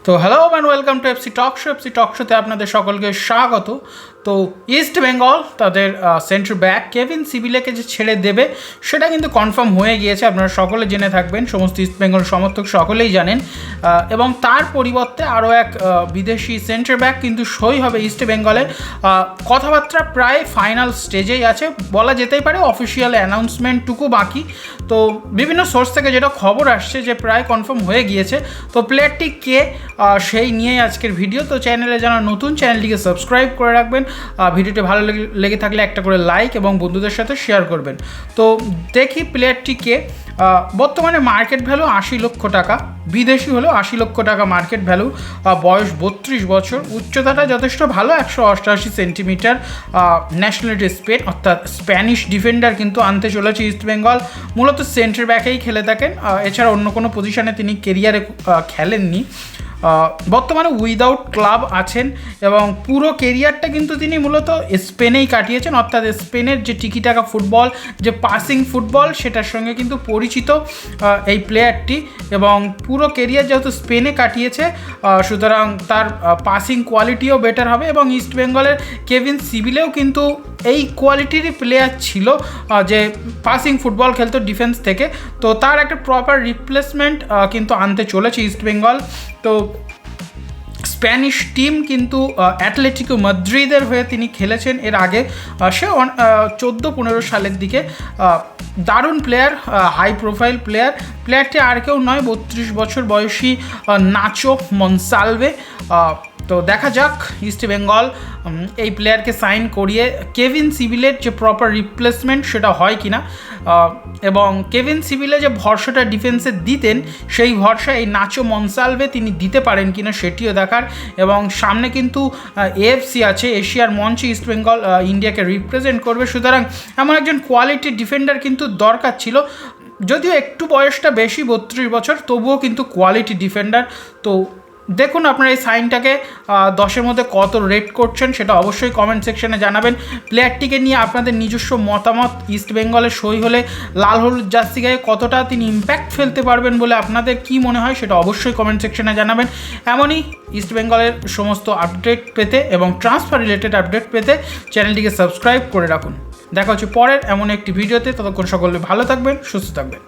তো hello and welcome to FC talk show. FC talk শোতে আপনাদের সকলকে স্বাগত। তো ইস্ট বেঙ্গল তাদের সেন্টার ব্যাক কেভিন সিবিলেকে যে ছেড়ে দেবে সেটা কিন্তু কনফার্ম হয়ে গিয়েছে, আপনারা সকলে জেনে থাকবেন, সমস্ত ইস্ট বেঙ্গল সমর্থক সকলেই জানেন। এবং তার পরিবর্তে আরও এক বিদেশি সেন্টার ব্যাক কিন্তু সই হবে ইস্ট বেঙ্গলের। কথাবার্তা প্রায় ফাইনাল স্টেজেই আছে, বলা যেতেই পারে অফিসিয়াল অ্যানাউন্সমেন্টটুকু বাকি। তো বিভিন্ন সোর্স থেকে যেটা খবর আসছে যে প্রায় কনফার্ম হয়ে গিয়েছে। তো প্লেয়ারটি কে সেই নিয়েই আজকের ভিডিও। তো চ্যানেলে যারা নতুন, চ্যানেলটিকে সাবস্ক্রাইব করে রাখবেন, ভিডিওটি ভালো লেগে থাকলে একটা করে লাইক এবং বন্ধুদের সাথে শেয়ার করবেন। তো দেখি প্লেয়ারটিকে। বর্তমানে মার্কেট ভ্যালু 80 লক্ষ টাকা, বিদেশি হলেও 80 লক্ষ টাকা মার্কেট ভ্যালু। বয়স 32 বছর, উচ্চতাটা যথেষ্ট ভালো, 188 সেন্টিমিটার। ন্যাশনালিটি স্পেন, অর্থাৎ স্প্যানিশ ডিফেন্ডার কিন্তু আনতে চলেছে ইস্ট বেঙ্গল। মূলত সেন্টার ব্যাকেই খেলে থাকেন, এছাড়া অন্য কোনো পজিশনে তিনি কেরিয়ারে খেলেননি। বর্তমানে উইদাউট ক্লাব আছেন এবং পুরো কেরিয়ারটা কিন্তু তিনি মূলত স্পেনেই কাটিয়েছেন, অর্থাৎ স্পেনের যে টিকিটাকা ফুটবল, যে পাসিং ফুটবল, সেটার সঙ্গে কিন্তু পরিচিত এই প্লেয়ারটি। এবং পুরো কেরিয়ার যেহেতু স্পেনে কাটিয়েছে, সুতরাং তার পাসিং কোয়ালিটিও বেটার হবে। এবং ইস্ট বেঙ্গলের কেভিন সিবিলেও কিন্তু এই কোয়ালিটিরই প্লেয়ার ছিল, যে পাসিং ফুটবল খেলতো ডিফেন্স থেকে। তো তার একটা প্রপার রিপ্লেসমেন্ট কিন্তু আনতে চলেছে ইস্ট বেঙ্গল। তো স্প্যানিশ টিম কিন্তু অ্যাটলেটিকো মাদ্রিদের হয়ে তিনি খেলেছেন এর আগে, সে 14-15 সালের দিকে। দারুণ প্লেয়ার, হাই প্রোফাইল প্লেয়ারটি আর কেউ নয়, 32 বছর বয়সী নাচো মনসালভে। তো দেখা যাক ইস্ট বেঙ্গল এই প্লেয়ারকে সাইন করিয়ে কেভিন সিবিলের যে প্রপার রিপ্লেসমেন্ট সেটা হয় কিনা, এবং কেভিন সিবিলে যে ভরসাটা ডিফেন্সে দিতেন সেই ভরসা এই নাচো মনসালভে তিনি দিতে পারেন কিনা সেটিও দেখার। এবং সামনে কিন্তু এএফসি আছে, এশিয়ার মঞ্চে ইস্ট বেঙ্গল ইন্ডিয়াকে রিপ্রেজেন্ট করবে, সুতরাং এমন একজন কোয়ালিটি ডিফেন্ডার কিন্তু দরকার ছিল। যদিও একটু বয়সটা বেশি, 32 বছর, তবুও কিন্তু কোয়ালিটি ডিফেন্ডার। তো দেখুন আপনারা এই সাইনটাকে 10-এর মধ্যে কত রেট করছেন সেটা অবশ্যই কমেন্ট সেকশনে জানাবেন। প্লেয়ারটিকে নিয়ে আপনাদের নিজস্ব মতামত, ইস্ট বেঙ্গলের সই হলে লাল হলুদ জার্সি গায়ে কতটা তিনি ইম্প্যাক্ট ফেলতে পারবেন বলে আপনাদের কি মনে হয় সেটা অবশ্যই কমেন্ট সেকশনে জানাবেন। এমনই ইস্ট বেঙ্গলের সমস্ত আপডেট পেতে এবং ট্রান্সফার রিলেটেড আপডেট পেতে চ্যানেলটিকে সাবস্ক্রাইব করে রাখুন। দেখা হচ্ছে পরের এমন একটি ভিডিওতে, ততক্ষণ সকলে ভালো থাকবেন, সুস্থ থাকবেন।